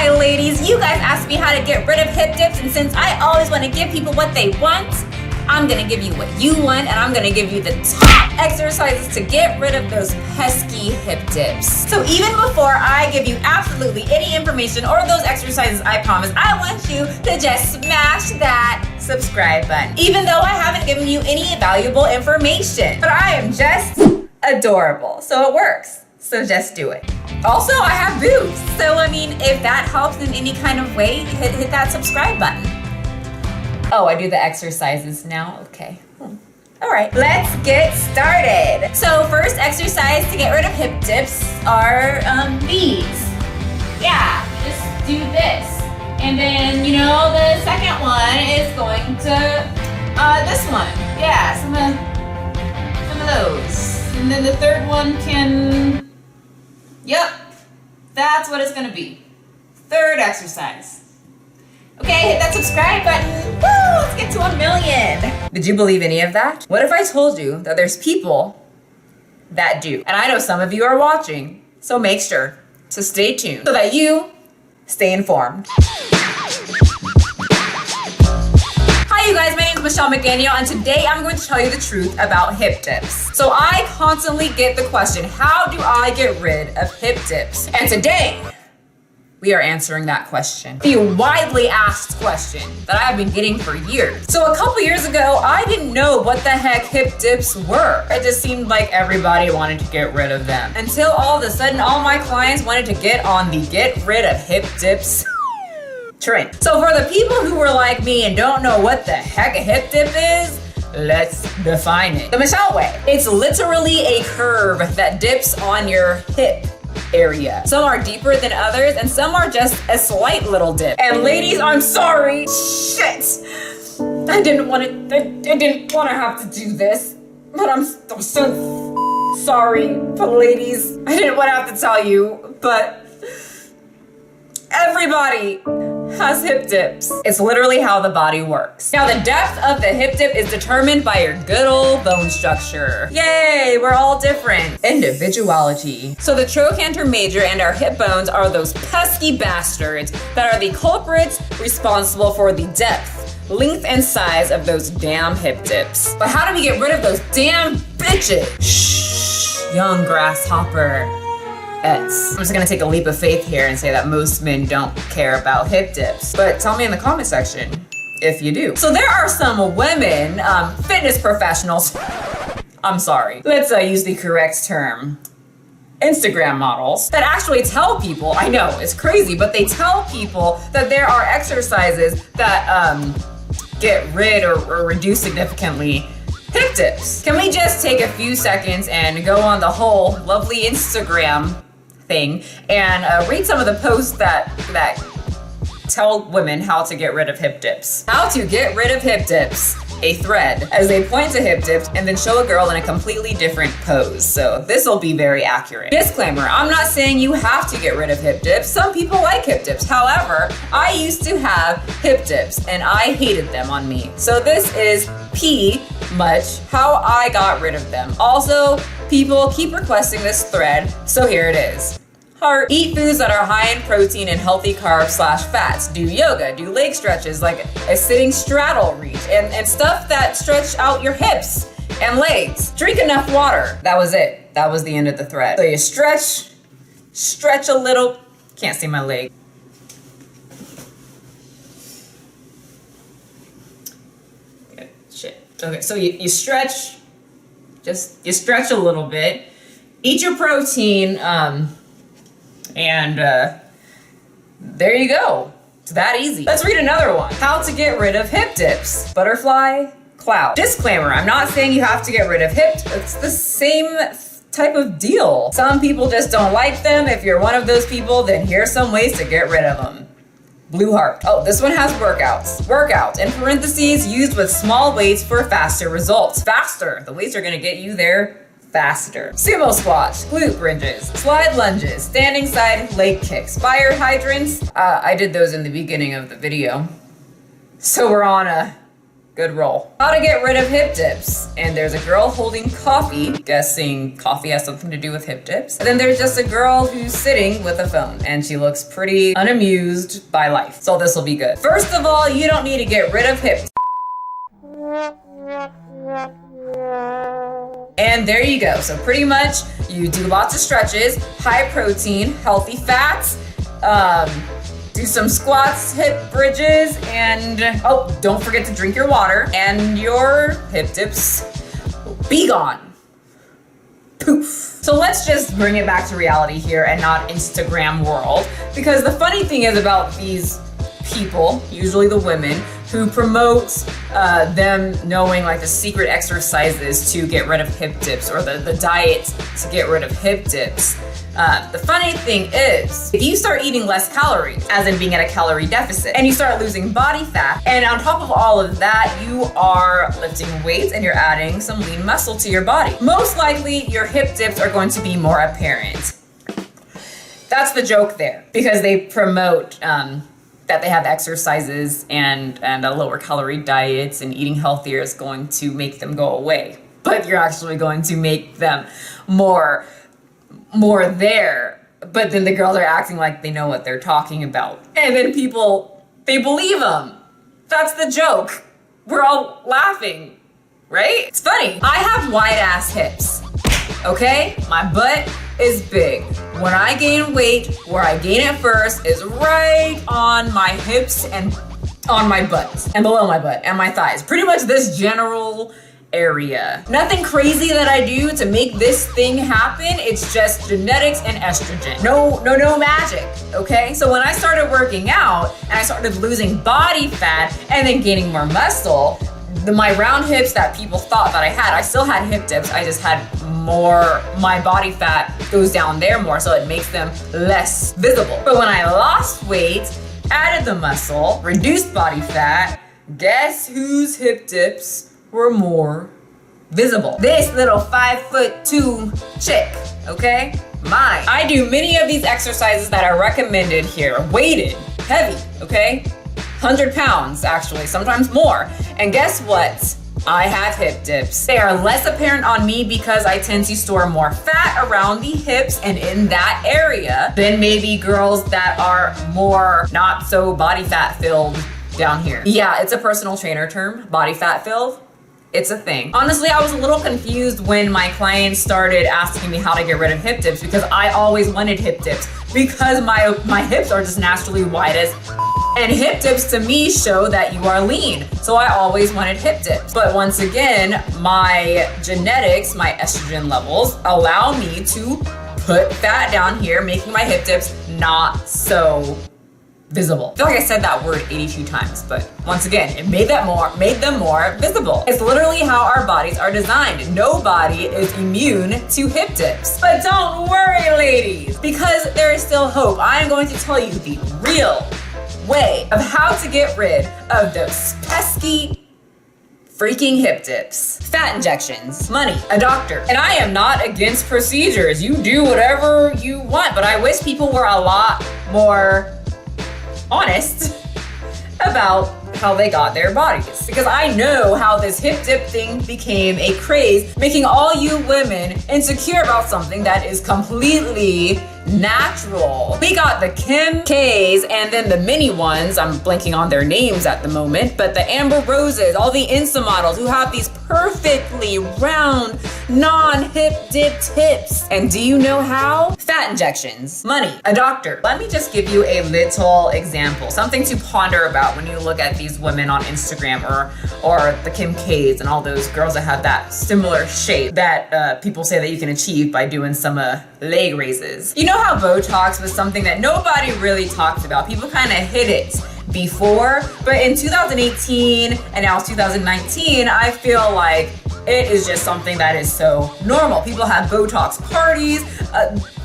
Hi ladies, you guys asked me how to get rid of hip dips, and since I always want to give people what they want, I'm gonna give you what you want, and I'm gonna give you the top exercises to get rid of those pesky hip dips. So even before I give you absolutely any information or those exercises I promise, I want you to just smash that subscribe button. Even though I haven't given you any valuable information, but I am just adorable, so it works. So just do it. Also, I have boobs, so I mean, if that helps in any kind of way, hit that subscribe button. Oh, I do the exercises now? Okay. All right, let's get started. So first exercise to get rid of hip dips are these. Yeah, just do this. And then, you know, the second one is going to this one. Yeah, some of those. And then the third one can, yep, that's what it's gonna be. Third exercise. Okay, hit that subscribe button. Woo, let's get to 1 million. Did you believe any of that? What if I told you that there's people that do? And I know some of you are watching, so make sure to stay tuned so that you stay informed. Hi you guys, my name is McDaniel, and today I'm going to tell you the truth about hip dips. So I constantly get the question, how do I get rid of hip dips? And today, we are answering that question. The widely asked question that I've been getting for years. So a couple years ago, I didn't know what the heck hip dips were. It just seemed like everybody wanted to get rid of them. Until all of a sudden, all my clients wanted to get on the get rid of hip dips trend. So for the people who were like me and don't know what the heck a hip dip is, let's define it the Michelle way. It's literally a curve that dips on your hip area. Some are deeper than others, and some are just a slight little dip. And ladies, I'm sorry. Shit. I didn't want to have to do this, but I'm so sorry. But ladies, I didn't want to have to tell you, but everybody has hip dips. It's literally how the body works. Now, the depth of the hip dip is determined by your good old bone structure. Yay, we're all different. Individuality. So the trochanter major and our hip bones are those pesky bastards that are the culprits responsible for the depth, length, and size of those damn hip dips. But how do we get rid of those damn bitches? Shh, young grasshopper. I'm just gonna take a leap of faith here and say that most men don't care about hip dips. But tell me in the comment section if you do. So there are some women, fitness professionals, I'm sorry, let's use the correct term, Instagram models, that actually tell people, I know, it's crazy, but they tell people that there are exercises that get rid or reduce significantly hip dips. Can we just take a few seconds and go on the whole lovely Instagram thing and read some of the posts that tell women how to get rid of hip dips. How to get rid of hip dips. A thread as they point to hip dips and then show a girl in a completely different pose. So this will be very accurate. Disclaimer, I'm not saying you have to get rid of hip dips. Some people like hip dips. However, I used to have hip dips and I hated them on me. So this is much how I got rid of them. Also, people keep requesting this thread, so here it is. Heart. Eat foods that are high in protein and healthy carbs/fats. Do yoga, do leg stretches like a sitting straddle reach and stuff that stretch out your hips and legs. Drink enough water. That was it. That was the end of the thread. So you stretch a little. Can't see my leg. Shit. Okay, so you stretch, you stretch a little bit, eat your protein, and there you go. It's that easy. Let's read another one. How to get rid of hip dips. Butterfly cloud. Disclaimer, I'm not saying you have to get rid of hip dips. It's the same type of deal. Some people just don't like them. If you're one of those people, then here's some ways to get rid of them. Blue heart. Oh, this one has workouts. Workout, in parentheses, used with small weights for faster results. Faster. The weights are gonna get you there faster. Sumo squats, glute bridges, slide lunges, standing side leg kicks, fire hydrants. I did those in the beginning of the video. So we're on a Good roll. How to get rid of hip dips. And there's a girl holding coffee, guessing coffee has something to do with hip dips. And then there's just a girl who's sitting with a phone and she looks pretty unamused by life. So this will be good. First of all, you don't need to get rid of hip dips. And there you go. So pretty much you do lots of stretches, high protein, healthy fats, do some squats, hip bridges, and don't forget to drink your water, and your hip dips will be gone. Poof. So let's just bring it back to reality here and not Instagram world, because the funny thing is about these people, usually the women, who promote them knowing like the secret exercises to get rid of hip dips or the diet to get rid of hip dips. The funny thing is, if you start eating less calories, as in being at a calorie deficit, and you start losing body fat, and on top of all of that, you are lifting weights and you're adding some lean muscle to your body, most likely your hip dips are going to be more apparent. That's the joke there, because they promote that they have exercises and a lower calorie diets, and eating healthier is going to make them go away. But you're actually going to make them more there. But then the girls are acting like they know what they're talking about. And then people, they believe them. That's the joke. We're all laughing, right? It's funny. I have wide ass hips, okay? My butt is big. When I gain weight, where I gain it first is right on my hips and on my butt and below my butt and my thighs. Pretty much this general area. Nothing crazy that I do to make this thing happen. It's just genetics and estrogen. No magic, okay? So when I started working out and I started losing body fat and then gaining more muscle, my round hips that people thought that I had, I still had hip dips, I just had more, my body fat goes down there more, so it makes them less visible. But when I lost weight, added the muscle, reduced body fat, guess whose hip dips were more visible? This little 5'2" chick, okay? Mine. I do many of these exercises that are recommended here, weighted, heavy, okay? 100 pounds, actually, sometimes more. And guess what? I have hip dips. They are less apparent on me because I tend to store more fat around the hips and in that area than maybe girls that are more not so body fat filled down here. Yeah, it's a personal trainer term, body fat filled. It's a thing. Honestly, I was a little confused when my clients started asking me how to get rid of hip dips, because I always wanted hip dips because my hips are just naturally wide as and hip dips to me show that you are lean. So I always wanted hip dips. But once again, my genetics, my estrogen levels allow me to put fat down here, making my hip dips not so visible. I feel like I said that word 82 times, but once again, it made them more visible. It's literally how our bodies are designed. Nobody is immune to hip dips. But don't worry, ladies, because there is still hope. I am going to tell you the real way of how to get rid of those pesky freaking hip dips. Fat injections, money, a doctor. And I am not against procedures. You do whatever you want, but I wish people were a lot more honest about how they got their bodies. Because I know how this hip dip thing became a craze, making all you women insecure about something that is completely natural. We got the Kim K's and then the mini ones, I'm blanking on their names at the moment, but the Amber Roses, all the Insta models who have these perfectly round, non-hip dipped hips. And do you know how? Fat injections, money, a doctor. Let me just give you a little example, something to ponder about when you look at these women on Instagram or the Kim K's and all those girls that have that similar shape that people say that you can achieve by doing some leg raises. You know how Botox was something that nobody really talked about? People kind of hid it before, but in 2018 and now it's 2019, I feel like it is just something that is so normal. People have Botox parties.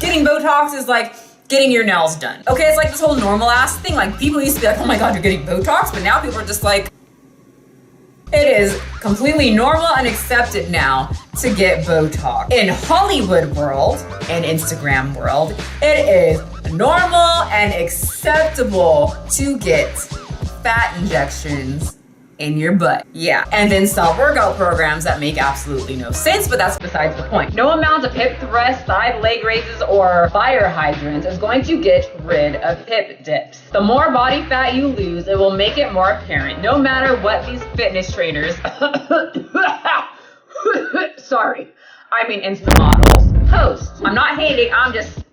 Getting Botox is like getting your nails done. Okay, it's like this whole normal ass thing. Like people used to be like, oh my God, you're getting Botox, but now people are just like, it is completely normal and accepted now to get Botox. In Hollywood world and Instagram world, it is normal and acceptable to get fat injections in your butt. Yeah. And then self-workout programs that make absolutely no sense, but that's besides the point. No amount of hip thrusts, side leg raises, or fire hydrants is going to get rid of hip dips. The more body fat you lose, it will make it more apparent, no matter what these fitness trainers, sorry, I mean insta models, post. I'm not hating, I'm just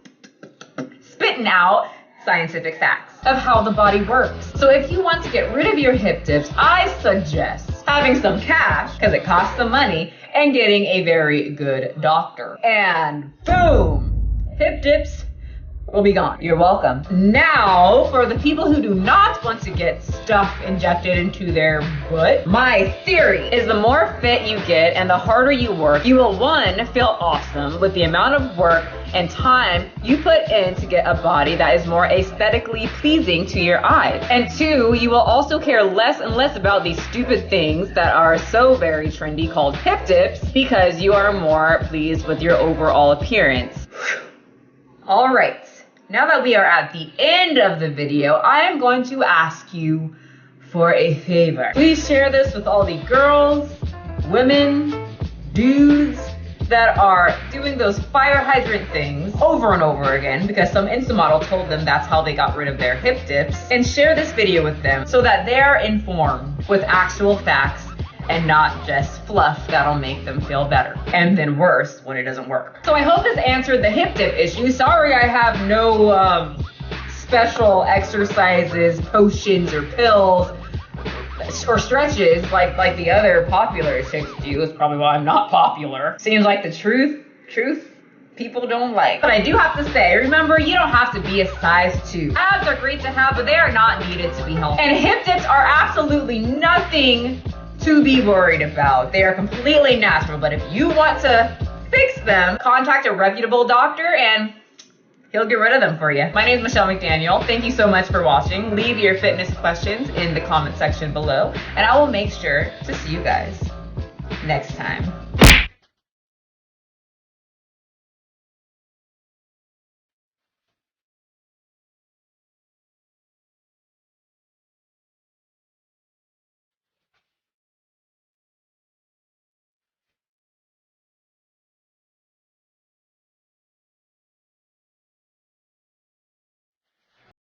spitting out scientific facts of how the body works. So if you want to get rid of your hip dips, I suggest having some cash, because it costs some money, and getting a very good doctor. And boom, hip dips will be gone. You're welcome. Now, for the people who do not want to get stuff injected into their butt, my theory is the more fit you get and the harder you work, you will, one, feel awesome with the amount of work and time you put in to get a body that is more aesthetically pleasing to your eyes. And two, you will also care less and less about these stupid things that are so very trendy called hip dips, because you are more pleased with your overall appearance. All right. Now that we are at the end of the video, I am going to ask you for a favor. Please share this with all the girls, women, dudes that are doing those fire hydrant things over and over again because some Insta model told them that's how they got rid of their hip dips. And share this video with them so that they're informed with actual facts and not just fluff that'll make them feel better, and then worse when it doesn't work. So I hope this answered the hip dip issue. Sorry I have no special exercises, potions, or pills, or stretches like the other popular chicks do. It's probably why I'm not popular. Seems like the truth people don't like. But I do have to say, remember, you don't have to be a size 2. Abs are great to have, but they are not needed to be healthy. And hip dips are absolutely nothing to be worried about. They are completely natural, but if you want to fix them, contact a reputable doctor and he'll get rid of them for you. My name is Michelle McDaniel. Thank you so much for watching. Leave your fitness questions in the comment section below, and I will make sure to see you guys next time.